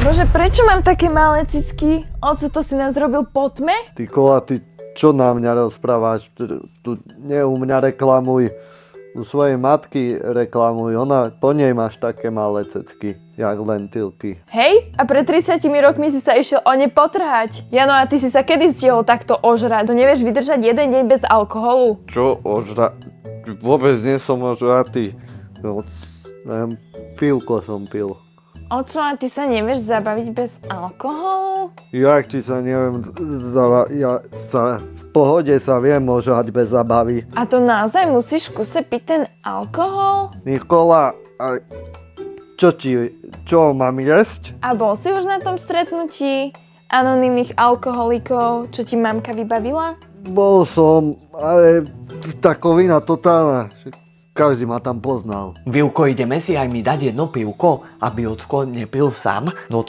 Bože, prečo mám také malé cicky? Oco, to si nás robil po tme? Ty Kola, ty čo na mňa rozprávaš? Tu nie u mňa reklamuj. U svojej matky reklamuj. Ona, po nej máš také malé cecky, jak lentilky. Hej, a pred 30 rokmi si sa išiel o ne potrhať. Jano, a ty si sa kedy stihol takto ožrať? To nevieš vydržať jeden deň bez alkoholu? Čo Vôbec nie som ožratý. No, neviem, pivko som pil. Oco, a ty sa nevieš zabaviť bez alkoholu? Jak ti sa neviem, ja sa v pohode sa viem ožrať bez zabavy. A to naozaj musíš v kuse piť ten alkohol? Nikola, a čo mám jesť? A bol si už na tom stretnutí anonymných alkoholikov, čo ti mamka vybavila? Bol som, ale takovina totálna. Každý ma tam poznal. Vilko, ideme si aj mi dať jedno pivko, aby Ocko nepil sám? No